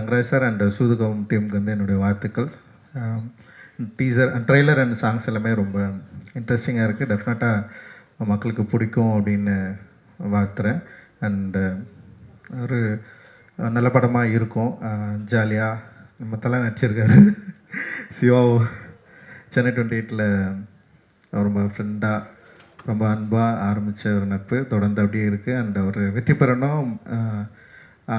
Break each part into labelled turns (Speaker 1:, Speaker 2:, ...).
Speaker 1: Rangaraj sir and சூதுகம் டீமுக்கு வந்து என்னுடைய வாழ்த்துக்கள். டீசர் ட்ரெய்லர் அண்ட் சாங்ஸ் எல்லாமே ரொம்ப இன்ட்ரெஸ்டிங்காக இருக்குது. டெஃபினட்டாக மக்களுக்கு பிடிக்கும் அப்படின்னு வாழ்த்துறேன். அண்டு ஒரு நல்ல படமாக இருக்கும். ஜாலியாக நம்ம தலை நடிச்சிருக்காரு. சிவா சென்னை 28ல் ரொம்ப ஃப்ரெண்டாக ரொம்ப அன்பாக ஆரம்பித்த ஒரு நட்பு தொடர்ந்து அப்படியே இருக்குது. அண்ட் அவர் வெற்றி பெறணும்.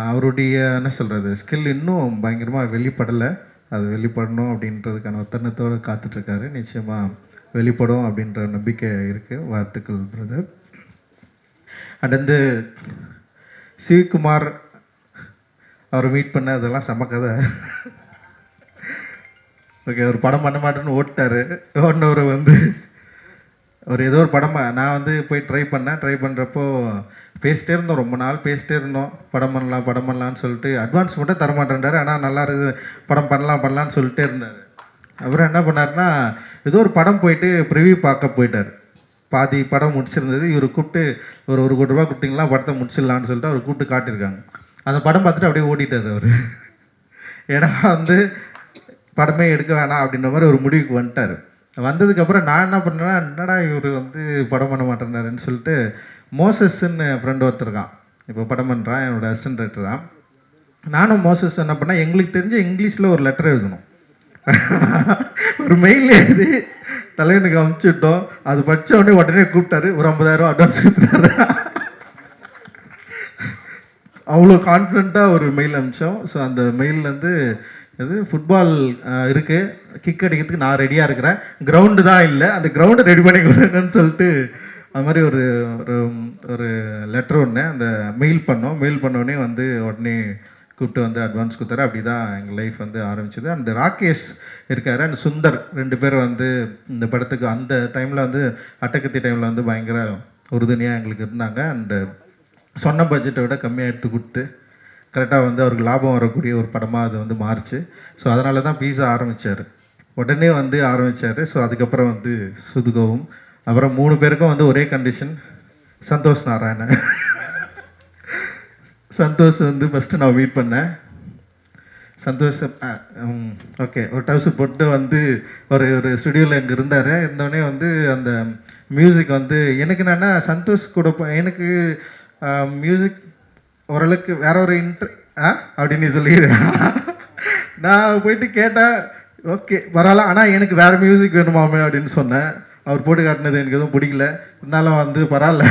Speaker 1: அவருடைய என்ன சொல்கிறது ஸ்கில் இன்னும் பயங்கரமாக வெளிப்படலை. அது வெளிப்படணும் அப்படின்றதுக்கான ஒத்தனத்தோடு காத்துட்ருக்காரு. நிச்சயமாக வெளிப்படும் அப்படின்ற நம்பிக்கை இருக்குது. வாழ்த்துக்கள் பிரதர். அண்ட் வந்து சிவகுமார் அவர் மீட் பண்ண அதெல்லாம் செம கதை. ஓகே, ஒரு படம் பண்ண மாட்டேன்னு ஓட்டார். ஓடினவர் வந்து ஒரு ஏதோ ஒரு படம் நான் வந்து போய் ட்ரை பண்ணுறப்போ பேசிட்டே இருந்தோம். ரொம்ப நாள் பேசிட்டே இருந்தோம். படம் பண்ணலான்னு சொல்லிட்டு அட்வான்ஸ் மட்டும் தரமாட்டேன்றாரு. ஆனால் நல்லா இருக்குது, படம் பண்ணலான்னு சொல்லிட்டே இருந்தார். அப்புறம் என்ன பண்ணார்னா ஏதோ ஒரு படம் போயிட்டு ப்ரிவியூ பார்க்க போயிட்டார். பாதி படம் முடிச்சிருந்தது. இவர் கூப்பிட்டு ஒரு 1 கோடி ரூபா கொடுத்தீங்களா படத்தை முடிச்சிடலான்னு சொல்லிட்டு அவர் கூப்பிட்டு காட்டியிருக்காங்க. அந்த படம் பார்த்துட்டு அப்படியே ஓடிட்டார் அவர். ஏன்னா வந்து படமே எடுக்க வேணாம் அப்படின்ற மாதிரி ஒரு முடிவுக்கு வந்துட்டார். வந்ததுக்கப்புறம் நான் என்ன பண்ணேன்னா, என்னடா இவர் வந்து படம் பண்ண மாட்டேன்னாருன்னு சொல்லிட்டு மோசஸ்ன்னு ஃப்ரெண்டு ஒருத்தருக்கான், இப்போ படம் பண்ணுறான், என்னோடய அசிஸ்டன்ட் ரைட்டர் தான். நானும் மோசஸ் என்ன பண்ணேன், எங்களுக்கு தெரிஞ்ச இங்கிலீஷில் ஒரு லெட்டர் எழுதணும். ஒரு மெயில் எழுதி தலைவனுக்கு அனுப்பிச்சுட்டோம். அது படித்த உடனே கூப்பிட்டாரு. ஒரு 50,000 அட்வான்ஸ் கொடுத்துட்டாரு. அவ்வளோ கான்ஃபிடெண்ட்டாக ஒரு மெயில் அனுப்பிச்சோம். ஸோ அந்த மெயிலேருந்து இது ஃபுட்பால் இருக்குது, கிக் அடிக்கிறதுக்கு நான் ரெடியாக இருக்கிறேன், கிரவுண்டு தான் இல்லை, அந்த கிரவுண்டை ரெடி பண்ணி கொடுங்கன்னு சொல்லிட்டு அது மாதிரி ஒரு ஒரு லெட்டர் ஒன்று அந்த மெயில் பண்ணோடனே வந்து உடனே கூப்பிட்டு வந்து அட்வான்ஸ் கொடுத்தாரு. அப்படி தான் எங்கள் லைஃப் வந்து ஆரம்பிச்சது. அண்ட் ராகேஷ் இருக்கார் அண்ட் சுந்தர் 2 பேர் வந்து இந்த படத்துக்கு அந்த டைமில் வந்து அட்டகத்தி டைமில் வந்து பயங்கர உறுதுணையாக எங்களுக்கு இருந்தாங்க. அண்டு சொன்ன பட்ஜெட்டை விட கம்மியாக எடுத்து கொடுத்து கரெக்டாக வந்து அவருக்கு லாபம் வரக்கூடிய ஒரு படமாக அது வந்து மாறுச்சு. ஸோ அதனால தான் பீஸா ஆரம்பித்தார். உடனே வந்து ஆரம்பித்தார். ஸோ அதுக்கப்புறம் வந்து சுதுகவும் அப்புறம் 3 பேருக்கும் வந்து ஒரே கண்டிஷன், சந்தோஷ் நாராயணன். சந்தோஷ் வந்து ஃபஸ்ட்டு நான் மீட் பண்ணேன். சந்தோஷ் ஓகே ஒரு டவுசர் போட்டு வந்து ஒரு ஸ்டுடியோவில் இங்கே இருந்தோடனே வந்து அந்த மியூசிக் வந்து எனக்கு என்னென்னா சந்தோஷ் கூட எனக்கு மியூசிக் ஓரளவுக்கு வேற ஒரு அப்படின்னு சொல்லிடுறேன். நான் போயிட்டு கேட்டேன், ஓகே பரவாயில்ல, ஆனால் எனக்கு வேறு மியூசிக் வேணுமாமே அப்படின்னு சொன்னேன். அவர் போட்டு காட்டினது எனக்கு எதுவும் பிடிக்கல. இருந்தாலும் வந்து பரவாயில்ல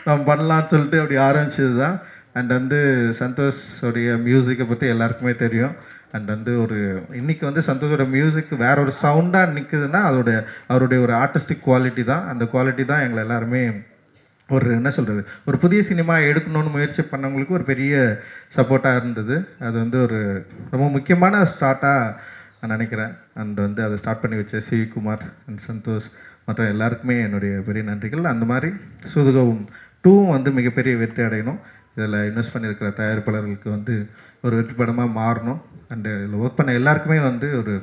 Speaker 1: நம்ம பண்ணலான்னு சொல்லிட்டு அப்படி ஆரம்பிச்சது தான். அண்ட் வந்து சந்தோஷோடைய மியூசிக்கை பற்றி எல்லாருக்குமே தெரியும். அண்ட் வந்து ஒரு இன்றைக்கி வந்து சந்தோஷோட மியூசிக் வேற ஒரு சவுண்டாக நிற்குதுன்னா அவருடைய ஒரு ஆர்டிஸ்டிக் குவாலிட்டி தான். அந்த குவாலிட்டி தான் எங்களை எல்லாருமே ஒரு என்ன சொல்கிறது ஒரு புதிய சினிமா எடுக்கணும்னு முயற்சி பண்ணவங்களுக்கு ஒரு பெரிய சப்போர்ட்டாக இருந்தது. அது வந்து ஒரு ரொம்ப முக்கியமான ஸ்டார்ட்டாக நான் நினைக்கிறேன். அண்ட் வந்து அதை ஸ்டார்ட் பண்ணி வச்ச சிவகுமார் அண்ட் சந்தோஷ் மற்ற எல்லாருக்குமே என்னுடைய பெரிய நன்றிகள். அந்த மாதிரி சூதுகவும் 2 வந்து மிகப்பெரிய வெற்றி அடையணும். இதில் இன்வெஸ்ட் பண்ணியிருக்கிற தயாரிப்பாளர்களுக்கு வந்து ஒரு வெற்றி படமாக மாறணும். அண்டு இதில் ஒர்க் பண்ண எல்லாருக்குமே வந்து ஒரு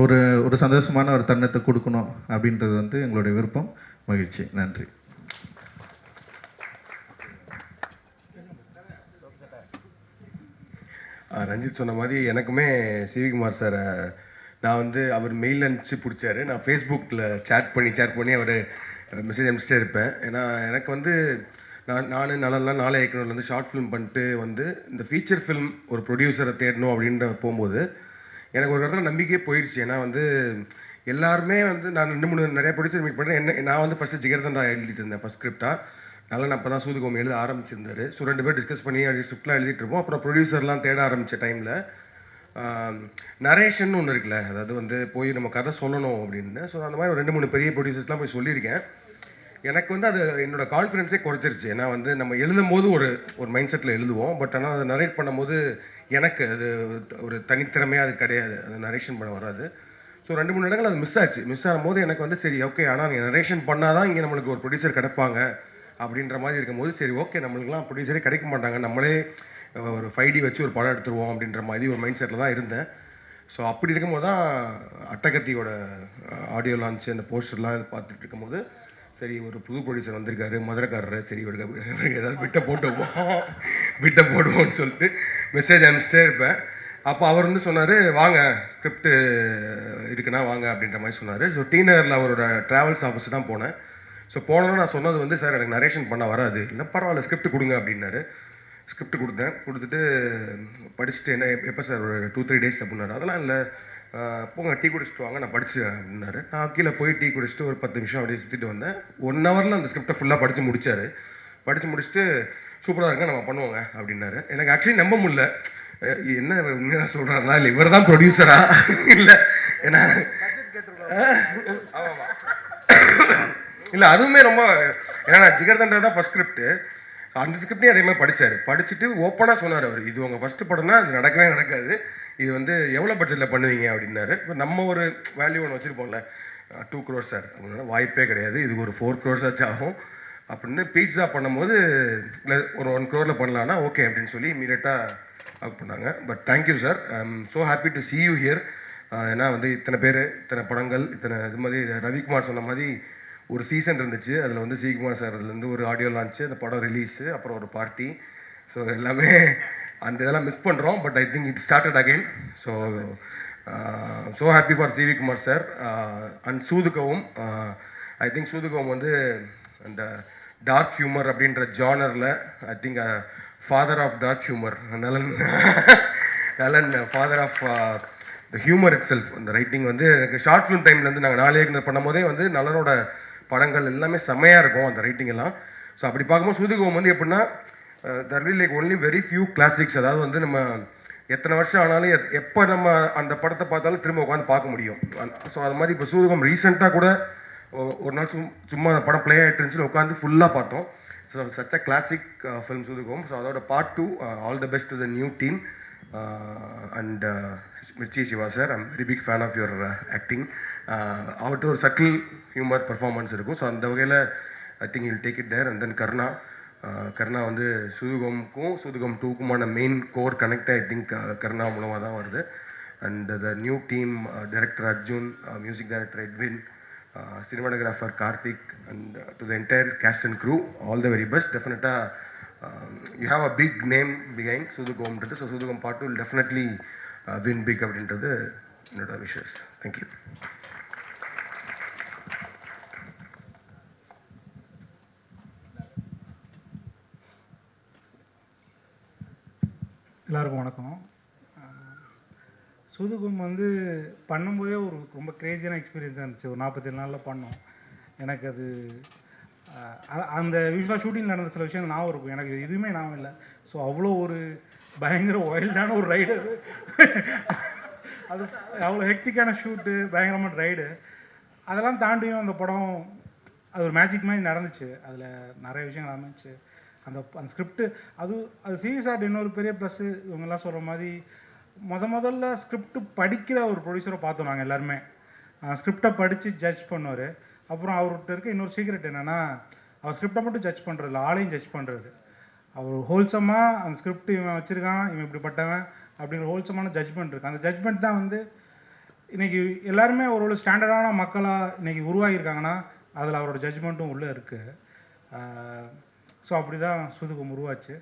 Speaker 1: ஒரு ஒரு சந்தோஷமான ஒரு தருணத்தை கொடுக்கணும் அப்படின்றது வந்து எங்களுடைய விருப்பம். மகிழ்ச்சி. நன்றி.
Speaker 2: ரஞ்சித் சொன்ன மாதிரி எனக்குமே சிவகுமார் சாரை நான் வந்து அவர் மெயில் அனுப்பிச்சு பிடிச்சாரு. நான் ஃபேஸ்புக்கில் சேட் பண்ணி அவர் மெசேஜ் அனுப்பிச்சிட்டே இருப்பேன். ஏன்னா எனக்கு வந்து நான் நாளை இயக்குனர்லேருந்து ஷார்ட் ஃபிலிம் பண்ணிட்டு வந்து இந்த ஃபீச்சர் ஃபிலிம் ஒரு ப்ரொடியூசரை தேடணும் அப்படின்ற போகும்போது எனக்கு ஒரு இடத்துல நம்பிக்கையே போயிடுச்சு. ஏன்னா வந்து எல்லாருமே வந்து நான் 2-3 நிறைய ப்ரொடியூசர் மீட் பண்ணுறேன். நான் வந்து ஃபஸ்ட்டு ஜிகர்தண்டா எழுதிட்டு இருந்தேன் ஃபஸ்ட் ஸ்கிரிப்டாக. நான் அப்போ தான் சூதுகம் எழுத ஆரம்பிச்சிருந்தாரு. ஸோ 2 பேர் டிஸ்கஸ் பண்ணி அப்படி ஸ்கிரிப்ட்லாம் எழுதிட்டு இருப்போம். அப்புறம் ப்ரொடியூசர்லாம் தேட ஆரம்பித்த டைமில் நரேஷன் ஒன்று இருக்குல்ல, அதாவது வந்து போய் நம்ம கதை சொல்லணும் அப்படின்னு. ஸோ அந்த மாதிரி ஒரு 2-3 பெரிய ப்ரொடியூசர்ஸ்லாம் போய் சொல்லியிருக்கேன். எனக்கு வந்து அது என்னோடய கான்ஃபிடென்ஸே குறைச்சிருச்சு. ஏன்னா வந்து நம்ம எழுதும் போது ஒரு மைண்ட் செட்டில் எழுதுவோம். பட் ஆனால் அதை நரேட் பண்ணும்போது எனக்கு அது ஒரு தனித்திறமையாக அது கிடையாது, அது நரேஷன் பண்ண வராது. ஸோ 2-3 இடங்கள் அது மிஸ் ஆகும்போது எனக்கு வந்து சரி ஓகே, ஆனால் நீங்கள் நரேஷன் பண்ணால் தான் இங்கே நம்மளுக்கு ஒரு ப்ரொடியூசர் கிடைப்பாங்க அப்படின்ற மாதிரி இருக்கும்போது சரி ஓகே, நம்மளுக்குலாம் ப்ரொடியூசரே கிடைக்க மாட்டாங்க, நம்மளே ஒரு 5D வச்சு ஒரு படம் எடுத்துருவோம் அப்படின்ற மாதிரி ஒரு மைண்ட் செட்டில் தான் இருந்தேன். ஸோ அப்படி இருக்கும்போது தான் அட்டகத்தியோட ஆடியோ லான்ச்சு அந்த போஸ்டர்லாம் பார்த்துட்டு இருக்கும்போது சரி ஒரு புது ப்ரொடியூசர் வந்திருக்காரு, மதுரைக்காரர், சரி இவருக்கு ஏதாவது விட்ட போடுவோம்னு சொல்லிட்டு மெசேஜ் அனுப்பிச்சிட்டே இருப்பேன். அப்போ அவர் வந்து சொன்னார், வாங்க ஸ்கிரிப்ட் இருக்குன்னா வாங்க அப்படின்ற மாதிரி சொன்னார். ஸோ டி நகரில் அவரோட ட்ராவல்ஸ் ஆஃபீஸ் தான் போனேன். ஸோ போனதும் நான் சொன்னது வந்து, சார் எனக்கு நரேஷன் பண்ண வராது, இல்லை பரவாயில்ல ஸ்கிரிப்ட் கொடுங்க அப்படின்னாரு. ஸ்கிரிப்ட் கொடுத்தேன். கொடுத்துட்டு படிச்சுட்டு என்ன எப்போ சார் ஒரு 2-3 டேஸ் அப்படின்னாரு. அதெல்லாம் இல்லை, போங்க டீ குடிச்சிட்டு வாங்க நான் படித்தேன் அப்படின்னாரு. நான் கீழே போய் டீ குடிச்சிட்டு ஒரு 10 நிமிஷம் அப்படியே சுற்றிட்டு வந்தேன். 1 ஹவரில் அந்த ஸ்கிரிப்டை ஃபுல்லாக படித்து முடித்தார். படித்து முடிச்சுட்டு சூப்பராக இருக்க நம்ம பண்ணுவோங்க அப்படின்னாரு. எனக்கு ஆக்சுவலி நம்ப முடியல, என்ன உண்மையாக சொல்கிறாங்களா இல்லை இவர் தான் ப்ரொடியூசரா இல்லை, ஏன்னா ஆமாம் இல்லை அதுவுமே ரொம்ப, ஏன்னா ஜிகர்தண்டா தான் ஃபஸ்ட் ஸ்கிரிப்ட். அந்த ஸ்கிரிப்டையும் அதே மாதிரி படித்தார். படிச்சுட்டு ஓப்பனாக சொன்னார் அவர், இது உங்கள் ஃபஸ்ட்டு படம்னா அது நடக்கவே நடக்காது, இது வந்து எவ்வளோ பட்ஜெட்டில் பண்ணுவீங்க அப்படின்னாரு. இப்போ நம்ம ஒரு வேல்யூ ஒன்று வச்சுருப்போம்ல, 2 crores சார் அப்படின்னா வாய்ப்பே கிடையாது, இது ஒரு 4 crores ஆச்சு ஆகும் அப்படின்னு. பீட்ஸா பண்ணும்போது இல்லை ஒரு 1 crore பண்ணலான்னா ஓகே அப்படின்னு சொல்லி இமீடியட்டாக ஒர்க் பண்ணாங்க. But thank you sir, I am so happy to see you here. ஏன்னா வந்து இத்தனை பேர், இத்தனை படங்கள், இத்தனை இது மாதிரி ரவிக்குமார் சொன்ன மாதிரி ஒரு சீசன் இருந்துச்சு. அதில் வந்து சிகுமார் சார் அதுலேருந்து ஒரு ஆடியோ லான்ச்சு, அந்த படம் ரிலீஸு, அப்புறம் ஒரு பார்ட்டி. ஸோ எல்லாமே அந்த இதெல்லாம் மிஸ் பண்ணுறோம். But I think it started again. So happy for C V Kumar sir and Soodhu Kavvum. I think Soodhu Kavvum வந்து அந்த டார்க் ஹியூமர் அப்படின்ற ஜானரில் I think father of dark humour Nalan Nalan father of the humour itself. அந்த ரைட்டிங் வந்து எனக்கு ஷார்ட் ஃபிலிம் டைம்லேருந்து நாங்கள் 4 இயக்குனர் பண்ணும்போதே வந்து நலனோட படங்கள் எல்லாமே செம்மையாக இருக்கும் அந்த ரைட்டிங் எல்லாம். ஸோ அப்படி பார்க்கும்போது சூதுகவும் வந்து எப்படின்னா தர் will like only very few classics. அதாவது வந்து நம்ம எத்தனை வருஷம் ஆனாலும் எப்போ நம்ம அந்த படத்தை பார்த்தாலும் திரும்ப உட்காந்து பார்க்க முடியும். ஸோ அது மாதிரி இப்போ சூதுகம் ரீசெண்டாக கூட ஒரு நாள் சும்மா அந்த படம் ப்ளே ஆகிட்டு இருந்துச்சு, உட்காந்து ஃபுல்லாக பார்த்தோம். So such a classic film Soodhu Kavvum. So அதோட part 2 all the best to the new team and Mirchi Shiva sir, I'm very big fan of your acting. அவர்கிட்ட ஒரு சட்டில் ஹியூமர் பர்ஃபார்மன்ஸ் இருக்கும். ஸோ அந்த வகையில் I think you'll take it there. And then Karna வந்து சூதுகம்க்கும் சூதுகம் 2க்குமான main core connect I think Karna மூலமாக தான் வருது. And the new team, director Arjun, music director Edwin, cinematographer Karthik, and to the entire cast and crew, all the very best. Definitely, you have a big name behind Sudhugam. So Sudhugam part 2 will definitely win big up into the wishes. Thank you.
Speaker 3: எல்லாருக்கும் வணக்கம். சூதுகம் வந்து பண்ணும்போதே ஒரு ரொம்ப க்ரேஸியான எக்ஸ்பீரியன்ஸாக இருந்துச்சு. ஒரு 47 நாளில் பண்ணோம். எனக்கு அது அந்த யூஸ்வலாக ஷூட்டிங் நடந்த சில விஷயங்கள் ஞாபகம் இருக்கும், எனக்கு எதுவுமே ஞாபகம் இல்லை. ஸோ அவ்வளோ ஒரு பயங்கர வைல்டான ஒரு ரைடு அது, அவ்வளோ ஹெக்டிக்கான ஷூட்டு, பயங்கரமான ரைடு. அதெல்லாம் தாண்டியும் அந்த படம் அது ஒரு மேஜிக் மாதிரி நடந்துச்சு. அதில் நிறைய விஷயங்கள் அமைச்சு அந்த ஸ்கிரிப்டு அது சீரியஸாக இன்னொரு பெரிய ப்ளஸ்ஸு. இவங்கெல்லாம் சொல்கிற மாதிரி முதல்ல ஸ்கிரிப்ட் படிக்கிற ஒரு ப்ரொடியூசரை பார்த்தோம் நாங்கள் எல்லாருமே. ஸ்கிரிப்டை படித்து ஜட்ஜ் பண்ணுவார். அப்புறம் அவர்கிட்ட இருக்க இன்னொரு சீக்ரெட் என்னென்னா, அவர் ஸ்கிரிப்டை மட்டும் ஜட்ஜ் பண்ணுறதில்ல, ஆளையும் ஜட்ஜ் பண்ணுறது. அவர் ஹோல்சமாக அந்த ஸ்கிரிப்ட் இவன் வச்சுருக்கான், இவன் இப்படிப்பட்டவன் அப்படிங்கிற ஹோல்சமான ஜட்ஜ்மெண்ட் இருக்குது. அந்த ஜட்ஜ்மெண்ட் தான் வந்து இன்றைக்கி எல்லாருமே ஒரு ஸ்டாண்டர்டான மக்களாக இன்றைக்கி உருவாகியிருக்காங்கன்னா அதில் அவரோட ஜட்ஜ்மெண்ட்டும் உள்ளே இருக்குது. ஸோ அப்படி தான் சூதுகம் உருவாச்சு.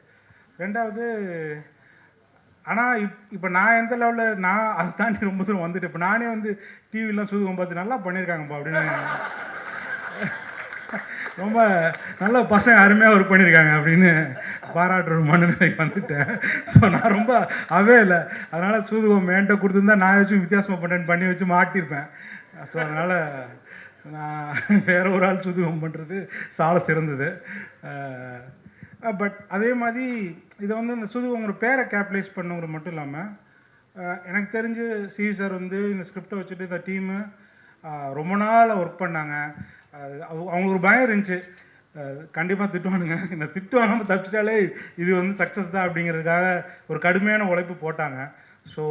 Speaker 3: ரெண்டாவது, ஆனால் இப்போ நான் எந்த லெவலில் நான் அதை தாண்டி ரொம்ப தூரம் வந்துட்டு, இப்போ நானே வந்து டிவிலாம் சூதுகம் பார்த்து நல்லா பண்ணியிருக்காங்கப்பா அப்படின்னு, ரொம்ப நல்ல பசங்க அருமையாக ஒர்க் பண்ணியிருக்காங்க அப்படின்னு பாராட்டுற மனநிலைக்கு வந்துட்டேன். ஸோ நான் ரொம்ப அவே இல்லை. அதனால் சூதுகம் என்கிட்ட கொடுத்துருந்தா நான் வச்சு வித்தியாசமாக பண்ணி வச்சு மாட்டியிருப்பேன். ஸோ அதனால் நான் வேறு ஒரு ஆள் சூதுகம் பண்ணுறது சால சிறந்தது. பட் அதே மாதிரி இதை வந்து இந்த சூதுகம் ஒரு பேரை கேப்டலைஸ் பண்ணுங்கிறது மட்டும் இல்லாமல், எனக்கு தெரிஞ்சு சிவி சார் வந்து இந்த ஸ்கிரிப்டை வச்சுட்டு இந்த டீமு ரொம்ப நாள் ஒர்க் பண்ணாங்க. அவங்களுக்கு ஒரு பயம் இருந்துச்சு, கண்டிப்பாக திட்டுவானுங்க, இந்த திட்டு வாங்காமல் தப்பிச்சிட்டாலே இது வந்து சக்ஸஸ் தான் அப்படிங்கிறதுக்காக ஒரு கடுமையான உழைப்பு போட்டாங்க. ஸோ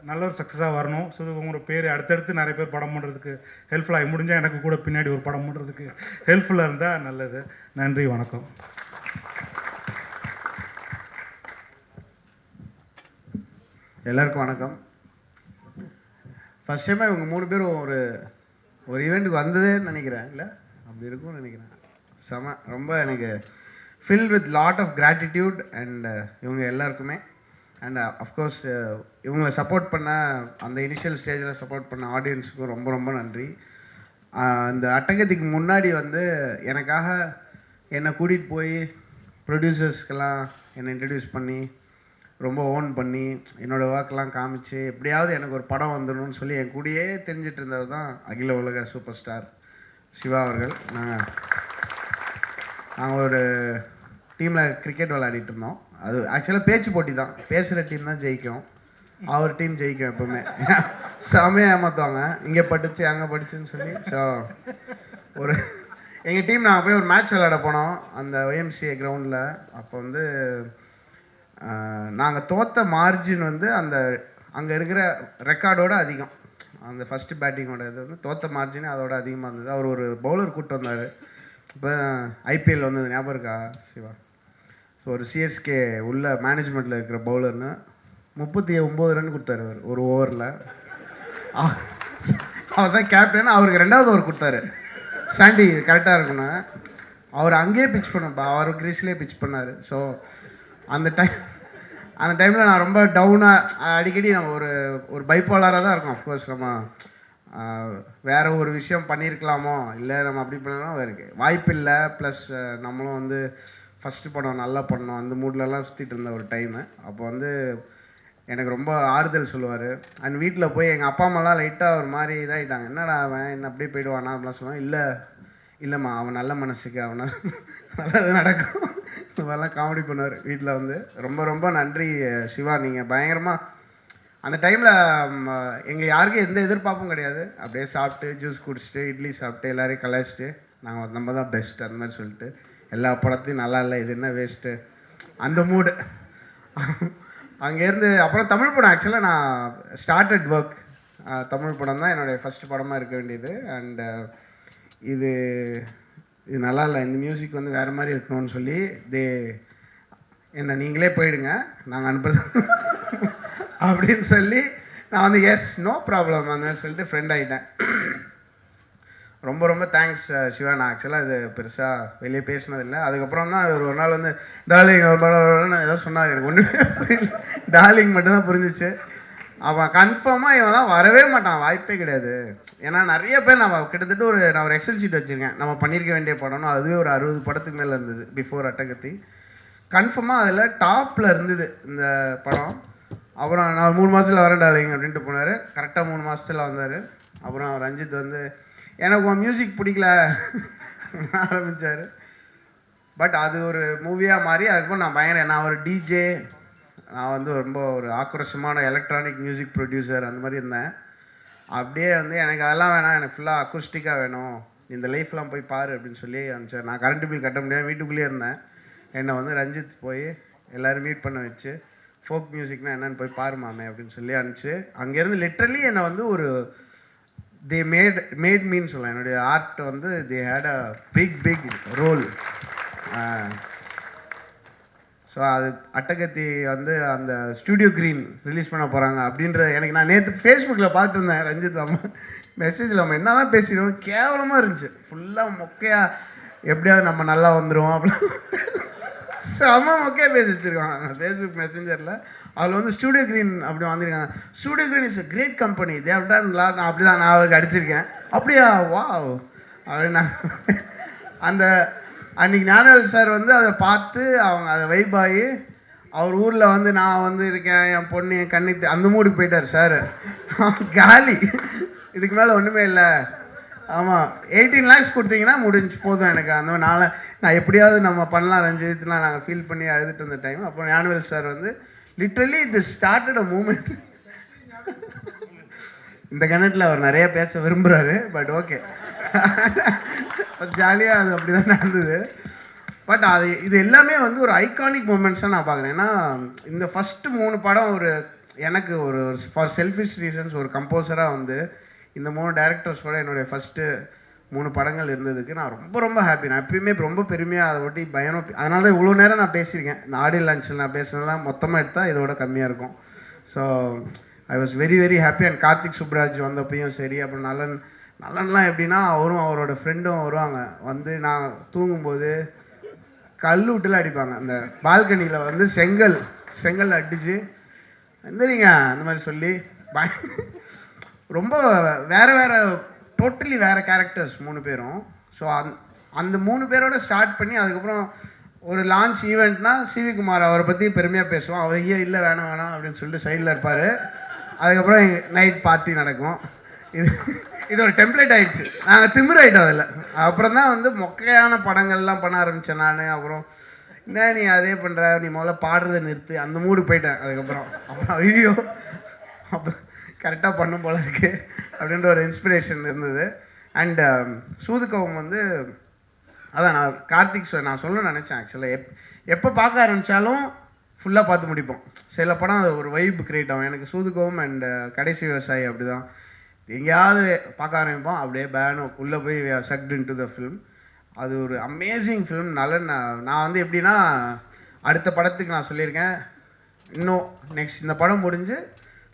Speaker 3: நல்ல ஒரு சக்ஸஸாக வரணும். சூதுகம்ங்கிற பேர் அடுத்தடுத்து நிறைய பேர் படம் பண்ணுறதுக்கு ஹெல்ப்ஃபுல்லாக, முடிஞ்சால் எனக்கு கூட பின்னாடி ஒரு படம் பண்ணுறதுக்கு ஹெல்ப்ஃபுல்லாக இருந்தால் நல்லது. நன்றி, வணக்கம்.
Speaker 4: எல்லாருக்கும் வணக்கம். ஃபஸ்ட் டைமாக இவங்க 3 பேரும் ஒரு ஈவெண்ட்டுக்கு வந்ததேன்னு நினைக்கிறேன், இல்லை அப்படி இருக்கும்னு நினைக்கிறேன். ரொம்ப எனக்கு fill with lot of gratitude. And இவங்க எல்லாருக்குமே அண்ட் அஃப்கோர்ஸ் இவங்களை சப்போர்ட் பண்ண அந்த இனிஷியல் ஸ்டேஜில் சப்போர்ட் பண்ண ஆடியன்ஸுக்கும் ரொம்ப ரொம்ப நன்றி. இந்த அட்டகத்திக்கு முன்னாடி வந்து எனக்காக என்னை கூட்டிகிட்டு போய் ப்ரொடியூசர்ஸ்க்கெல்லாம் என்னை இன்ட்ரடியூஸ் பண்ணி ரொம்ப ஓன் பண்ணி என்னோடய ஒர்க்கெலாம் காமிச்சு எப்படியாவது எனக்கு ஒரு படம் வந்துடணும்னு சொல்லி என் கூடயே தெரிஞ்சிட்டு இருந்தவர் தான் அகில உலக சூப்பர் ஸ்டார் சிவா அவர்கள். நாங்கள் ஒரு டீமில் கிரிக்கெட் விளையாடிட்டு இருந்தோம். அது ஆக்சுவலாக பேச்சு போட்டி தான், பேசுகிற டீம் தான் ஜெயிக்கும், அவர் டீம் ஜெயிக்கும் எப்போவுமே. செமையாக ஏமாற்றுவாங்க, இங்கே படிச்சு அங்கே படிச்சுன்னு சொல்லி. ஸோ ஒரு எங்கள் டீம் நாங்கள் போய் ஒரு மேட்ச் விளையாட போனோம் அந்த OMCA கிரவுண்டில். அப்போ வந்து நாங்கள் தோற்ற மார்ஜின் வந்து அந்த அங்கே இருக்கிற ரெக்கார்டோட அதிகம். அந்த ஃபஸ்ட்டு பேட்டிங்கோட இது வந்து தோற்ற மார்ஜின் அதோட அதிகமாக இருந்தது. அவர் ஒரு பவுலர் கூப்பிட்டு வந்தார். இப்போ IPL வந்தது ஞாபகம் இருக்கா சிவா? ஸோ ஒரு CSK உள்ள மேனேஜ்மெண்ட்டில் இருக்கிற பவுலர்னு 39 ரன் கொடுத்தாரு அவர் ஒரு ஓவரில். அவர் தான் கேப்டன். அவருக்கு 2வது ஓவர் கொடுத்தாரு. சாண்டி கரெக்டாக இருக்குன்னு அவர் அங்கேயே பிச் பண்ணப்பா, அவர் கிரீஸ்லேயே பிச் பண்ணார். ஸோ அந்த டைமில் நான் ரொம்ப டவுனாக அடிக்கடி நம்ம ஒரு பைப்போலராக தான் இருக்கும். அஃப்கோர்ஸ் நம்ம வேறு ஒரு விஷயம் பண்ணியிருக்கலாமோ, இல்லை நம்ம அப்படி பண்ணலாம் இருக்கு வாய்ப்பு இல்லை. ப்ளஸ் நம்மளும் வந்து ஃபஸ்ட்டு படம் நல்லா பண்ணோம் அந்த மூட்லலாம் சுற்றிட்டு இருந்த ஒரு டைமு. அப்போ வந்து எனக்கு ரொம்ப ஆறுதல் சொல்லுவார். அண்ட் வீட்டில் போய் எங்கள் அப்பா அம்மாலாம் லைட்டாக ஒரு மாதிரி இதாகிட்டாங்க, என்னடா அவன் என்ன அப்படியே போயிடுவானா அப்படிலாம் சொல்லுவான். இல்லைம்மா அவன் நல்ல மனசுக்கு அவனை நல்லது நடக்கும். இந்த மாதிரிலாம் காமெடி பண்ணுவார் வீட்டில் வந்து. ரொம்ப ரொம்ப நன்றி சிவா. நீங்கள் பயங்கரமாக அந்த டைமில் எங்கள் யாருக்கும் எந்த எதிர்பார்ப்பும் கிடையாது. அப்படியே சாப்பிட்டு ஜூஸ் குடிச்சிட்டு இட்லி சாப்பிட்டு எல்லோரையும் கலாய்ச்சிட்டு நம்ம தான் பெஸ்ட் அந்த மாதிரி சொல்லிட்டு எல்லா படத்தையும் நல்லா இல்லை இது என்ன வேஸ்ட்டு அந்த மூடு. அங்கேருந்து அப்புறம் தமிழ் படம் ஆக்சுவலாக நான் ஸ்டார்டட் ஒர்க். தமிழ் படம் தான் என்னுடைய ஃபஸ்ட்டு படமாக இருக்க வேண்டியது. அண்ட் இது நல்லா இல்லை, இந்த மியூசிக் வந்து வேறு மாதிரி இருக்கணும்னு சொல்லி என்ன நீங்களே போயிடுங்க நாங்கள் அனுப்புறது அப்படின்னு சொல்லி நான் வந்து எஸ் நோ ப்ராப்ளம் அந்த மாதிரி சொல்லிட்டு ஃப்ரெண்ட் ஆகிட்டேன். ரொம்ப ரொம்ப தேங்க்ஸ் சிவா. நான் ஆக்சுவலாக இது பெருசாக வெளியே பேசினதில்லை. அதுக்கப்புறம் தான் ஒரு நாள் வந்து டார்லிங் ஒரு படம் ஏதோ சொன்னார், எனக்கு ஒன்றுமே புரியல. டார்லிங் மட்டும்தான் புரிஞ்சிச்சு. அவன் கன்ஃபார்மாக இவன்லாம் வரவே மாட்டான், வாய்ப்பே கிடையாது. ஏன்னா நிறைய பேர் கிட்டத்தட்ட நான் ஒரு எக்ஸல் ஷீட் வச்சுருக்கேன் நம்ம பண்ணியிருக்க வேண்டிய படம்னு. அதுவே ஒரு 60 படத்துக்கு மேலே இருந்தது பிஃபோர் அட்டகத்தி. கன்ஃபார்மாக அதில் டாப்பில் இருந்தது இந்த படம். அப்புறம் நான் 3 மாதத்தில் வரேன் டார்லிங் அப்படின்ட்டு போனார். கரெக்டாக 3 மாதத்தில் வந்தார். அப்புறம் ரஞ்சித் வந்து எனக்கு உன் மியூசிக் பிடிக்கல ஆரம்பித்தார். பட் அது ஒரு மூவியாக மாறி அதுக்கப்புறம் நான் ஒரு டிஜே, நான் வந்து ரொம்ப ஒரு ஆக்ரோஷமான எலக்ட்ரானிக் மியூசிக் ப்ரொடியூசர் அந்த மாதிரி இருந்தேன். அப்படியே வந்து எனக்கு அதெல்லாம் வேணாம், எனக்கு ஃபுல்லாக அக்குஸ்டிக்காக வேணும், இந்த லைஃப்லாம் போய் பாரு அப்படின்னு சொல்லி அனுப்பிச்சார். நான் கரண்ட் பில் கட்ட முடியாது, வீட்டுக்குள்ளேயே இருந்தேன். என்னை வந்து ரஞ்சித் போய் எல்லோரும் மீட் பண்ண வச்சு ஃபோக் மியூசிக்னால் என்னென்னு போய் பாருமாமே அப்படின்னு சொல்லி அனுப்பிச்சு அங்கேருந்து லிட்ரலி என்னை வந்து ஒரு தே மேட் மீன்னு சொல்லலாம். என்னுடைய ஆர்ட் வந்து they had a big role. So அது அட்டகத்தி வந்து அந்த ஸ்டூடியோ க்ரீன் ரிலீஸ் பண்ண போகிறாங்க அப்படின்ற எனக்கு நான் நேற்று ஃபேஸ்புக்கில் பார்த்துட்டு இருந்தேன். ரஞ்சித் நம்ம மெசேஜில் நம்ம என்ன தான் பேசிடுவோம், கேவலமாக இருந்துச்சு. ஃபுல்லாக மொக்கையாக எப்படியாவது நம்ம நல்லா வந்துடுவோம் அப்படின்னு செம மொக்கையாக பேசி வச்சுருக்காங்க ஃபேஸ்புக் மெசேஞ்சரில். அதில் வந்து ஸ்டூடியோ க்ரீன் அப்படி வந்திருக்காங்க. Studio green is a great company, தேவ்டான்லா நான் அப்படி தான் நான் அவருக்கு அடிச்சிருக்கேன். அப்படியா வா அப்படின்னு நான் அந்த அன்றைக்கி ஞானவேல் சார் வந்து அதை பார்த்து அவங்க அதை வைபாகி அவர் ஊரில் வந்து நான் வந்து இருக்கேன், என் பொண்ணு என் கண்ணுக்கு அந்த மூடுக்கு போயிட்டார் சார். காலி, இதுக்கு மேலே ஒன்றுமே இல்லை. ஆமாம் 18 lakhs கொடுத்தீங்கன்னா முடிஞ்சு போதும் எனக்கு. அந்த நான் எப்படியாவது நம்ம பண்ணலாம் ரஞ்சித்லாம் நாங்கள் ஃபீல் பண்ணி அழுதுட்டு இருந்த டைம். அப்புறம் ஞானவேல் சார் வந்து லிட்ரலி இது ஸ்டார்டட் அ மூமெண்ட். இந்த கணட்டில் அவர் நிறைய பேச விரும்புகிறாரு. பட் ஓகே ஜாலியாக அது அப்படி தான் நடந்தது. பட் இது எல்லாமே வந்து ஒரு ஐகானிக் மூமெண்ட்ஸாக நான் பார்க்குறேன். ஏன்னா இந்த ஃபஸ்ட்டு 3 படம் எனக்கு ஒரு ஃபார் செல்ஃபிஷ் ரீசன்ஸ் ஒரு கம்போசராக வந்து இந்த 3 டேரக்டர்ஸோட என்னுடைய ஃபஸ்ட்டு 3 படங்கள் இருந்ததுக்கு நான் ரொம்ப ரொம்ப ஹாப்பி. நான் எப்பயுமே ரொம்ப பெருமையாக அதை ஒட்டி பயம். அதனால தான் இவ்வளோ நேரம் நான் பேசியிருக்கேன். நான் ஆடியோ லான்ச்சில் நான் பேசுனதெல்லாம் மொத்தமாக எடுத்தால் இதோட கம்மியாக இருக்கும். So I was very very happy. And Karthik Subbaraj வந்தப்பையும் சரி, அப்புறம் நல்லன்லாம் எப்படின்னா அவரும் அவரோட ஃப்ரெண்டும் வருவாங்க. வந்து நான் தூங்கும்போது கல் விட்டுலாம் அடிப்பாங்க. அந்த பால்கனியில் வந்து செங்கல் அடித்து எந்திரிங்க அந்த மாதிரி சொல்லி ரொம்ப வேறு வேறு டோட்டலி வேறு கேரக்டர்ஸ் 3 பேரும். ஸோ அந்த 3 பேரோட ஸ்டார்ட் பண்ணி அதுக்கப்புறம் ஒரு லான்ச் ஈவெண்ட்னா சிவி குமார் அவரை பற்றி பெருமையாக பேசுவோம். அவர் இல்லை வேணாம் வேணாம் அப்படின்னு சொல்லிட்டு சைடில் இருப்பார். அதுக்கப்புறம் நைட் பார்ட்டி நடக்கும். இது ஒரு டெம்ப்ளேட் ஆகிடுச்சு. நாங்கள் திமிராயிட்டோம் அதில். அப்புறம் தான் வந்து மொக்கையான படங்கள்லாம் பண்ண ஆரம்பித்தேன் நான். அப்புறம் என்ன நீ அதே பண்ணுற, நீ முதல்ல பாடுறதை நிறுத்து, அந்த மூடு போயிட்டேன். அப்புறம் ஐயோ அப்போ கரெக்டாக பண்ணும் போல இருக்கு அப்படின்ற ஒரு இன்ஸ்பிரேஷன் இருந்தது. அண்ட் சூதுகவும் வந்து அதான் நான் கார்த்திக் நான் சொல்லணும்னு நினச்சேன். ஆக்சுவலாக எப்போ பார்க்க ஆரம்பித்தாலும் ஃபுல்லாக பார்த்து முடிப்போம். சில படம் அது ஒரு வைப் கிரியேட் ஆகும். எனக்கு சூதுகவும் அண்ட் கடைசி விவசாயி அப்படி தான். எங்கேயாவது பார்க்க ஆரம்பிப்போம், அப்படியே பேனும் உள்ளே போய் sucked in to the film. அது ஒரு அமேசிங் ஃபிலிம். நான் வந்து எப்படின்னா அடுத்த படத்துக்கு நான் சொல்லியிருக்கேன், இன்னும் நெக்ஸ்ட் இந்த படம் முடிஞ்சு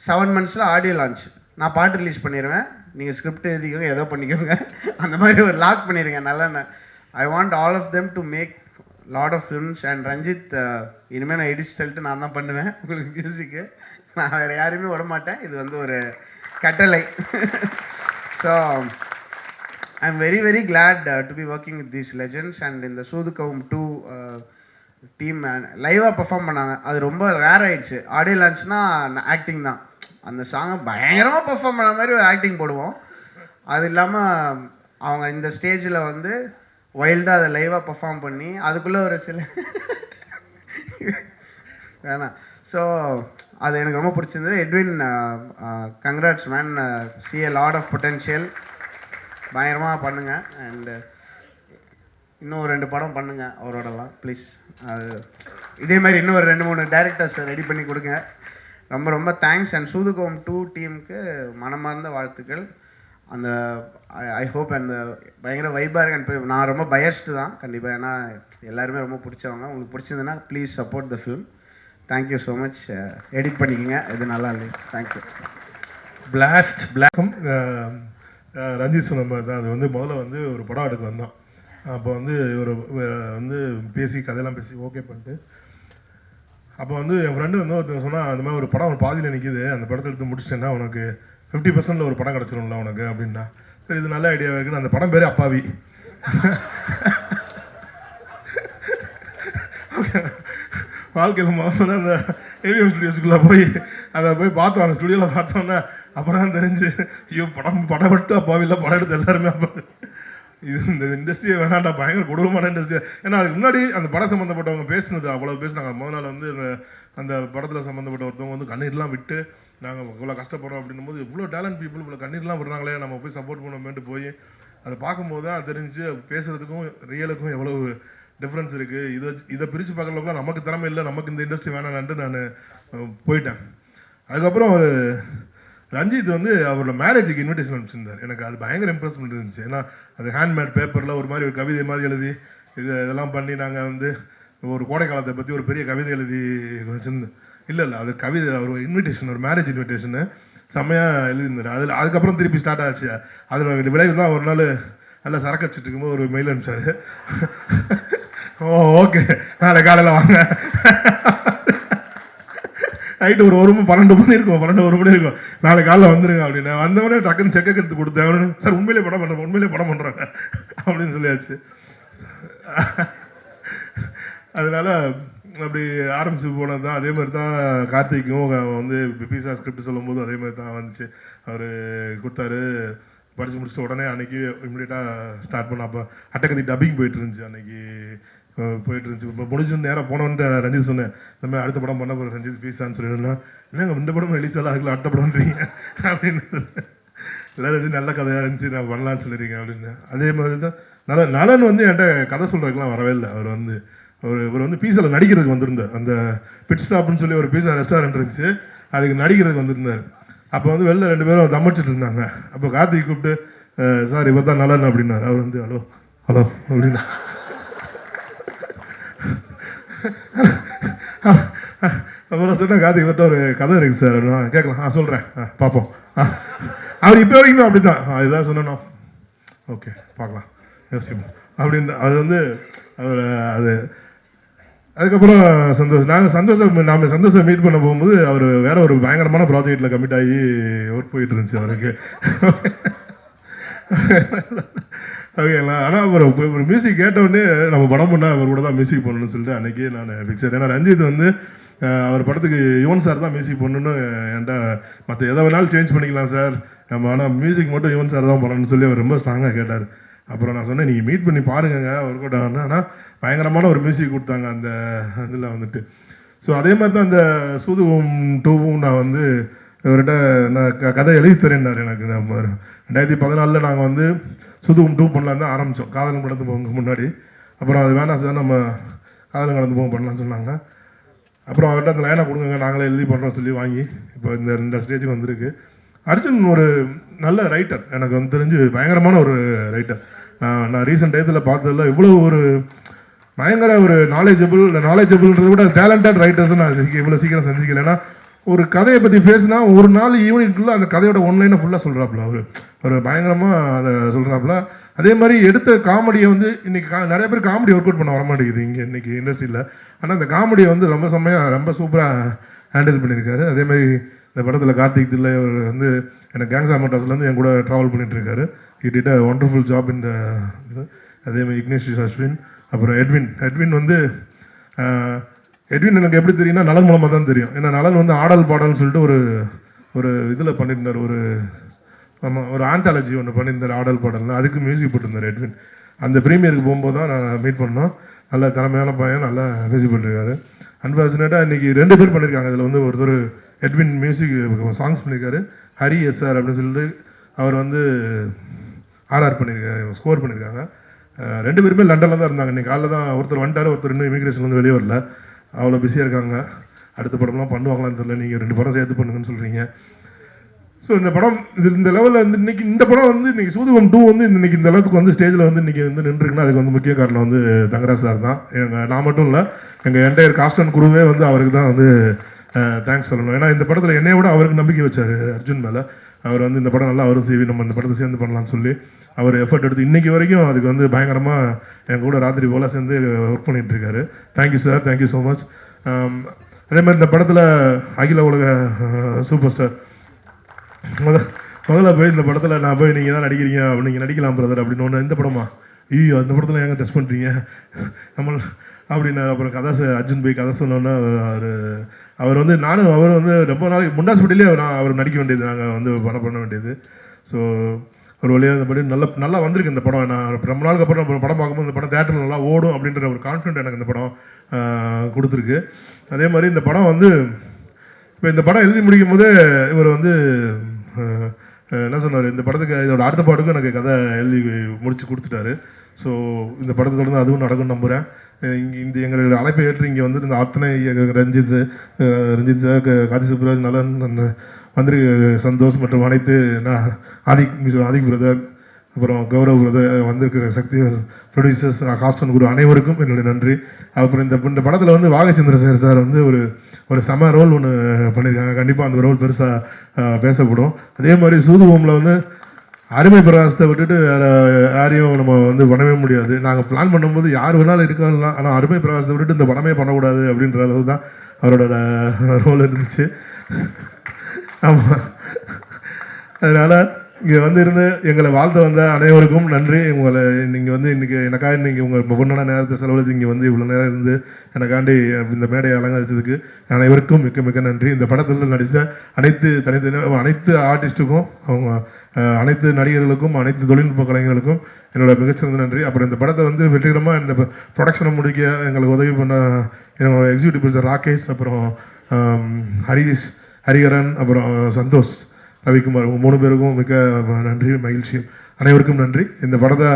Speaker 4: 7 monthஸில் ஆடியோ லான்ச், நான் பாட்டு ரிலீஸ் பண்ணிடுவேன், நீங்கள் ஸ்கிரிப்ட் எழுதிக்கோங்க, ஏதோ பண்ணிக்கோங்க, அந்த மாதிரி ஒரு லாக் பண்ணிடுங்க. நல்லா I want all of them to make lot of films. And Ranjith இனிமேல் நான் எடிட் ஸ்டைல்ட்டு நான் தான் பண்ணுவேன் உங்களுக்கு மியூசிக்கு. நான் வேறு யாரையுமே விட மாட்டேன். இது வந்து ஒரு கட்டளை. So I am very very glad to be working with these legends. And இந்த சூதுகவும் 2 டீம் லைவாக பர்ஃபார்ம் பண்ணாங்க. அது ரொம்ப ரேர் ஆகிடுச்சு. ஆடியோ லான்ச்னால் ஆக்டிங் தான். அந்த சாங்கை பயங்கரமாக பர்ஃபார்ம் பண்ண மாதிரி ஒரு ஆக்டிங் போடுவோம். அது இல்லாமல் அவங்க இந்த ஸ்டேஜில் வந்து வைல்டாக அதை லைவாக பர்ஃபார்ம் பண்ணி அதுக்குள்ளே ஒரு சில வேணாம். ஸோ அது எனக்கு ரொம்ப பிடிச்சிருந்தது. Edwin congrats man, see a lot of potential. பயங்கரமாக பண்ணுங்கள். அண்டு இன்னும் 2 படம் பண்ணுங்கள் அவரோடலாம் ப்ளீஸ். அது இதே மாதிரி இன்னும் ஒரு 2-3 டேரக்டர்ஸ் ரெடி பண்ணி கொடுங்க. ரொம்ப ரொம்ப தேங்க்ஸ். அண்ட் சூதுகவும் 2 டீமுக்கு மனமார்ந்த வாழ்த்துக்கள். அந்த ஐ ஹோப் அந்த பயங்கர வைபாக இருக்கு. நான் ரொம்ப பயஸ்டு தான் கண்டிப்பாக, ஏன்னா எல்லாருமே ரொம்ப பிடிச்சவங்க. உங்களுக்கு பிடிச்சிருந்ததுன்னா please support the film. Thank you so much. Edit பண்ணிக்கோங்க, இது நல்லா இல்லை. தேங்க்யூ.
Speaker 5: பிளாஸ்ட் பிளாக்கும் ரஞ்சித் சொன்ன மாதிரி தான். அது வந்து முதல்ல வந்து ஒரு படம் எடுக்க வந்தோம். அப்போ வந்து ஒரு வந்து பேசி கதையெல்லாம் பேசி ஓகே பண்ணிட்டு, அப்போ வந்து என் ஃப்ரெண்டு வந்து ஒருத்தர் சொன்னால், அந்த மாதிரி ஒரு படம் ஒரு பாதியில் நிற்கிது, அந்த படத்தை எடுத்து முடிச்சிட்டேன்னா உனக்கு 50% ஒரு படம் கிடச்சிரும்ல உனக்கு அப்படின்னா. சரி இது நல்ல ஐடியாவாக இருக்குன்னு அந்த படம் பேரே அப்பாவி. வாழ்க்கையில் முதல்ல அந்த ஏவிஎம் ஸ்டுடியோஸ்குள்ளே போய் அதை போய் பார்த்தோம். அந்த ஸ்டுடியோவில் பார்த்தோன்னா அப்போ தான் தெரிஞ்சு, ஐயோ படம் விட்டு அப்பாவியில் படம் எடுத்து எல்லாருமே அப்பா இது இந்த இண்டஸ்ட்ரியை வேணாண்டா, பயங்கர கொடூரமான இண்டஸ்ட்ரி. ஏன்னா அதுக்கு முன்னாடி அந்த படம் சம்மந்தப்பட்டவங்க பேசினது அவ்வளோ பேசினாங்க. முதல் நாள் வந்து அந்த படத்தில் சம்மந்தப்பட்ட ஒருத்தவங்க வந்து கண்ணீர்லாம் விட்டு நாங்கள் இவ்வளோ கஷ்டப்படுறோம் அப்படின்னும் போது, இவ்வளோ டேலண்ட் பீப்புள் இவ்வளோ கண்ணீர்லாம் விடுறாங்களே, நம்ம போய் சப்போர்ட் பண்ணணுமேட்டு போய் அதை பார்க்கும்போது தான் தெரிஞ்சு பேசுகிறதுக்கும் ரியலுக்கும் எவ்வளோ டிஃப்ரென்ஸ் இருக்குது. இதை பிரித்து பார்க்குறதுக்குலாம் நமக்கு திறமை இல்லை, நமக்கு இந்த இண்டஸ்ட்ரி வேணான்ட்டு நான் போயிட்டேன். அதுக்கப்புறம் ஒரு ரஞ்சித் வந்து அவரோட மேரேஜுக்கு இன்விடேஷன் அனுப்பிச்சிருந்தார். எனக்கு அது பயங்கர இம்ப்ரெஸ்மெண்ட் இருந்துச்சு. ஏன்னா அது ஹேண்ட்மேட் பேப்பரில் ஒரு மாதிரி ஒரு கவிதை மாதிரி எழுதி இதெல்லாம் பண்ணி நாங்கள் வந்து ஒரு கோடை காலத்தை பற்றி ஒரு பெரிய கவிதை எழுதி வச்சுருந்தேன். இல்லை அது கவிதை, ஒரு இன்விடேஷன், ஒரு மேரேஜ் இன்விடேஷனு செம்மையாக எழுதியிருந்தார். அதுக்கப்புறம் திருப்பி ஸ்டார்ட் ஆச்சு. அதில் விளைவு தான் ஒரு நாள் நல்லா சரக்கு வச்சுட்டு இருக்கும்போது ஒரு மெயில் அனுப்பிச்சார். ஓ ஓகே நாளை காலையில் வாங்க, நைட்டு ஒரு 12 மணி இருக்கும், 1 மணி இருக்கும், நாளை காலையில் வந்துருங்க அப்படின்னு. வந்தவொடனே டக்குன்னு செக்கை எடுத்து கொடுத்தேன். சார் உண்மையிலே படம் பண்ணுறாங்க அப்படின்னு சொல்லியாச்சு. அதனால அப்படி ஆரம்பிச்சு போனது தான். அதே மாதிரி தான் கார்த்திக்கும் வந்து பீஸா ஸ்கிரிப்ட் சொல்லும்போது அதே மாதிரி தான் வந்துச்சு. அவர் கொடுத்தாரு, படித்து முடிச்சுட்டு உடனே அன்றைக்கி இம்மிடியட்டாக ஸ்டார்ட் பண்ண. அப்போ அட்டக்கத்தி டப்பிங் போயிட்டு இருந்துச்சு, அன்றைக்கி போயிட்டு இருந்துச்சு. இப்போ முடிஞ்சு நேராக போனோன்ட்டு ரஞ்சித் சொன்னேன், இந்த மாதிரி அடுத்த படம் பண்ண போகிற ரஞ்சித் பீஸான்னு சொல்லியிருந்தா, என்னங்க இந்த படம் ரிலீஸ் ஆகலாம், அதுக்குள்ள அடுத்த படம்ன்றீங்க அப்படின்னு. எல்லோரும் நல்ல கதையாக இருந்துச்சு, நான் பண்ணலான்னு சொல்லியிருக்கேன் அப்படின்னு. அதே மாதிரி தான் நலன் வந்து என்கிட்ட கதை சொல்கிறதுக்கெலாம் வரவே இல்லை. இவர் வந்து பீஸாவில் நடிக்கிறதுக்கு வந்திருந்தார். அந்த பிட் ஸ்டாப்னு சொல்லி ஒரு பீஸா ரெஸ்டாரண்ட் இருந்துச்சு, அதுக்கு நடிக்கிறதுக்கு வந்திருந்தார். அப்போ வந்து வெளில 2 பேரும் தம்பிச்சுட்டு இருந்தாங்க. அப்போ கார்த்திக் கூப்பிட்டு, சார் இவர் தான் நலன் அப்படின்னார். அவர் வந்து ஹலோ ஹலோ அப்படின்னா, அப்புறம் சொன்னால் கார்த்திக் இவர்கிட்ட ஒரு கதை இருக்குது சார் அப்படின்னா, கேட்கலாம், சொல்கிறேன், பார்ப்போம். அவர் இப்போ வரைக்கும் அப்படி தான் இதான் சொன்னோம், ஓகே பார்க்கலாம் யோசிப்போம் அப்படின்னு. அது வந்து அவர் அது அதுக்கப்புறம் நாங்கள் சந்தோஷம் மீட் பண்ண போகும்போது அவர் வேற ஒரு பயங்கரமான ப்ராஜெக்டில் கமிட் ஆகி ஒர்க் போயிட்டு இருந்துச்சு அவருக்கு. ஓகேங்களா. ஆனால் ஒரு மியூசிக் கேட்டவுடனே நம்ம படம் பண்ணால் அவர் கூட தான் மியூசிக் பண்ணணும்னு சொல்லிட்டு அன்றைக்கி நான் ஃபிக்ஸட். ஏன்னா ரஞ்சித் வந்து அவர் படத்துக்கு யுவன் சார் தான் மியூசிக் பண்ணணுன்னு என்கிட்ட, மற்ற எதை வேணாலும் சேஞ்ச் பண்ணிக்கலாம் சார், நம்ம ஆனால் மியூசிக் மட்டும் யுவன் சார் தான் பண்ணணும்னு சொல்லி அவர் ரொம்ப ஸ்ட்ராங்காக கேட்டார். அப்புறம் நான் சொன்னேன், நீங்கள் மீட் பண்ணி பாருங்க ஒர்க் அவுட் ஆகணும். ஆனால் பயங்கரமான ஒரு மியூசிக் கொடுத்தாங்க அந்த இதில் வந்துட்டு. ஸோ அதே மாதிரி தான் அந்த சூதுவும் டூவும் நான் வந்து இவர்கிட்ட நான் கதை எழுதி தரேன்னாரு எனக்கு. நம்ம 2014 நாங்கள் வந்து சூதுவும் 2 பண்ணலாம் தான் ஆரம்பித்தோம், காதலும் கடந்து போங்க முன்னாடி. அப்புறம் அது வேணாம் சார், நம்ம காதலும் கடந்து போக பண்ணலாம்னு சொன்னாங்க. அப்புறம் அவர்கிட்ட அந்த லைனை கொடுங்க, நாங்களே எழுதி பண்ணுறோம் சொல்லி வாங்கி இப்போ இந்த ஸ்டேஜுக்கு வந்திருக்கு. அர்ஜுன் ஒரு நல்ல ரைட்டர், எனக்கு வந்து தெரிஞ்சு பயங்கரமான ஒரு ரைட்டர். நான் ரீசெண்ட் டயத்தில் பார்த்ததில்ல இவ்வளோ ஒரு பயங்கர ஒரு நாலேஜபிள்ன்றத விட டேலண்டட் ரைட்டர்ஸ் நான் இவ்வளோ சீக்கிரம் சந்திக்கல. ஏன்னா ஒரு கதையை பற்றி பேசினா ஒரு நாள் ஈவினிங்குள்ளே அந்த கதையோட ஒன்லைனை ஃபுல்லாக சொல்கிறாப்புல, ஒரு பயங்கரமாக அதை சொல்கிறாப்புல. அதே மாதிரி எடுத்த காமெடியை வந்து இன்றைக்கி நிறைய பேர் காமெடி ஒர்க் அவுட் பண்ண வர மாட்டேங்குது இங்கே இன்றைக்கி இண்டஸ்ட்ரியில். ஆனால் அந்த காமெடியை வந்து ரொம்ப சூப்பராக ஹேண்டில் பண்ணியிருக்காரு. அதேமாதிரி இந்த படத்தில் கார்த்திக் தில்லை அவர் வந்து எனக்கு கேங்ஸ் ஆஃப் மட்டாஸ்லேருந்து என் கூட ட்ராவல் பண்ணிகிட்ருக்காரு. It it a wonderful job இந்த இது. அதேமாதிரி இக்னேஷ் அஸ்வின், அப்புறம் எட்வின் வந்து எட்வின் எனக்கு எப்படி தெரியும்னா நலன் மூலமாக தான் தெரியும். ஏன்னா நலன் வந்து ஆடல் பாடல்னு சொல்லிட்டு ஒரு இதில் பண்ணியிருந்தார், ஒரு ஆந்தாலஜி ஒன்று பண்ணியிருந்தார் ஆடல் பாடல்னு, அதுக்கு மியூசிக் போட்டிருந்தார் எட்வின். அந்த ப்ரீமியருக்கு போகும்போது தான் நான் மீட் பண்ணோம். நல்ல திறமையான பையன், நல்லா மியூசிக் பண்ணியிருக்காரு. அன்ஃபார்ச்சுனேட்டாக இன்றைக்கி 2 பேர் பண்ணியிருக்காங்க. அதில் வந்து ஒருத்தர் எட்வின் மியூசிக் சாங்ஸ் பண்ணியிருக்காரு, ஹரி எஸ்ஆர் அப்படின்னு சொல்லிட்டு அவர் வந்து ஆர்ஆர் பண்ணியிருக்காரு, ஸ்கோர் பண்ணியிருக்காங்க. 2 பேருமே லண்டனில் தான் இருந்தாங்க. இன்றைக்கி காலையில் தான் ஒருத்தர் வந்துட்டார், ஒருத்தர் இன்னும் இமிக்ரேஷன்லேருந்து வெளியே வரல, அவ்வளோ பிஸியாக இருக்காங்க. அடுத்த படம்லாம் பண்ணுவாங்களான்னு தெரியல, நீங்கள் 2 படம் சேர்த்து பண்ணுங்கன்னு சொல்கிறீங்க. ஸோ இந்த படம் இந்த லெவலில் வந்து இன்றைக்கி இந்த படம் வந்து இன்றைக்கி சூதுவம் 2 வந்து இன்றைக்கி இந்த அளவுக்கு வந்து ஸ்டேஜில் வந்து இன்றைக்கி வந்து நின்றுருக்குன்னா அதுக்கு வந்து முக்கிய காரணம் வந்து தங்கராஜ் சார் தான். நான் மட்டும் இல்லை, எங்கள் என்டையர் காஸ்ட் அண்ட் குருவே வந்து அவருக்கு தான் வந்து தேங்க்ஸ் சொல்லணும். ஏன்னா இந்த படத்தில் என்னைய விட அவருக்கு நம்பிக்கை வச்சார் அர்ஜுன் மேலே. அவர் வந்து இந்த படம் நல்லா அவரும் செய்வி, நம்ம இந்த படத்தை சேர்ந்து பண்ணலாம்னு சொல்லி அவர் எஃபர்ட் எடுத்து இன்றைக்கி வரைக்கும் அதுக்கு வந்து பயங்கரமாக என் கூட ராத்திரி போல் சேர்ந்து ஒர்க் பண்ணிகிட்ருக்காரு. Thank you sir, thank you so much. அதே மாதிரி இந்த படத்தில் அகில உலக சூப்பர் ஸ்டார் முதல்ல போய் இந்த படத்தில் நான் போய் நீங்கள் தான் நடிக்கிறீங்க, நீங்கள் நடிக்கலாம் பிரதர் அப்படின்னு ஒன்று, இந்த படமா ஐயோ அந்த படத்தில் ஏங்க டெஸ்ட் பண்ணுறீங்க நம்ம அப்படின்னு. அப்புறம் அர்ஜுன் போய் கதை சொன்னோன்னா அவர் வந்து அவர் வந்து ரொம்ப நாளைக்கு முண்டாஸ்பட்டிலே அவர் நடிக்க வேண்டியது, நாங்கள் வந்து பண்ண வேண்டியது. ஸோ ஒரு வழியாக இந்த படம் நல்லா வந்திருக்கு இந்த படம். நான் ரொம்ப நாளுக்கு அப்புறம் படம் பார்க்கும்போது இந்த படம் தேட்டரில் நல்லா ஓடும் அப்படின்ற ஒரு கான்ஃபிடென்ட் எனக்கு இந்த படம் கொடுத்துருக்கு. அதே மாதிரி இந்த படம் வந்து இப்போ இந்த படம் எழுதி முடிக்கும் போதே இவர் வந்து என்ன சொன்னார், இந்த படத்துக்கு இதோட அடுத்த பாட்டுக்கும் எனக்கு கதை எழுதி முடித்து கொடுத்துட்டாரு. ஸோ இந்த படத்தை தொடர்ந்து அதுவும் நடக்கும்னு நம்புகிறேன். இந்த எங்களுடைய அழைப்பை ஏற்று இங்கே வந்து இந்த அத்தனை ரஞ்சித் சார், காதி சுப்ராஜ், நலன், வந்திருக்கு சந்தோஷ் மற்றும் அனைத்து ஆதிக் பிரதர், அப்புறம் கௌரவ் பிரதர், வந்திருக்கிற சக்தி ப்ரொடியூசர்ஸ், காஸ்டன் குரு அனைவருக்கும் என்னுடைய நன்றி. அப்புறம் இந்த படத்தில் வந்து வாகச்சந்திர சார் வந்து ஒரு செம ரோல் ஒன்று பண்ணியிருக்காங்க. கண்டிப்பாக அந்த ரோல் பெருசாக பேசப்படும். அதே மாதிரி சூதுவோமில் வந்து அருமை பிரகாசத்தை விட்டுட்டு வேறு யாரையும் நம்ம வந்து பண்ணவே முடியாது. நாங்கள் பிளான் பண்ணும்போது யார் வேணாலும் இருக்கலாம், ஆனால் அருமை பிரகாசத்தை விட்டுட்டு இந்த படமே பண்ணக்கூடாது அப்படின்ற அளவு தான் அவரோட ரோல் இருந்துச்சு. ஆமாம், அதனால் இங்கே வந்து இருந்து எங்களை வாழ்த்த வந்த அனைவருக்கும் நன்றி. உங்களை நீங்கள் வந்து இன்றைக்கி எனக்காக இன்றைக்கி உங்கள் பொண்ணான நேரத்தை செலவழித்து இங்கே வந்து இவ்வளோ நேரம் இருந்து எனக்காண்டி இந்த மேடையை அலங்கரித்ததுக்கு அனைவருக்கும் மிக்க நன்றி. இந்த படத்தில் நடித்த அனைத்து ஆர்டிஸ்ட்டுக்கும், அவங்க அனைத்து நடிகர்களுக்கும், அனைத்து தொழில்நுட்ப கலைஞர்களுக்கும் என்னோட மிகச்சிறந்த நன்றி. அப்புறம் இந்த படத்தை வந்து வெற்றிகரமாக இந்த ப்ரொடக்ஷனை முடிக்க எங்களுக்கு உதவி பண்ண என்னோட எக்ஸிக்யூட்டிவ் ப்ரொடியூசர் ராகேஷ், அப்புறம் ஹரிகரன், அப்புறம் சந்தோஷ், ரவிக்குமார், 3 பேருக்கும் மிக்க நன்றி, மகிழ்ச்சி. அனைவருக்கும் நன்றி. இந்த படத்தை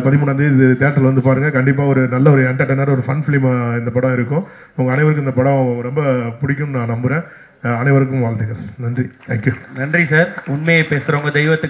Speaker 5: 13ஆம் தேதி தேட்டரில் வந்து பாருங்கள். கண்டிப்பாக ஒரு நல்ல ஒரு என்டர்டெய்னர், ஒரு ஃபன் ஃபிலிமாக இந்த படம் இருக்கும். உங்கள் அனைவருக்கும் இந்த படம் ரொம்ப பிடிக்கும்னு நான் நம்புகிறேன். அனைவருக்கும் வாழ்த்துக்கள். நன்றி, தேங்க்யூ.
Speaker 6: நன்றி சார். உண்மையை பேசுகிறவங்க தெய்வத்துக்கு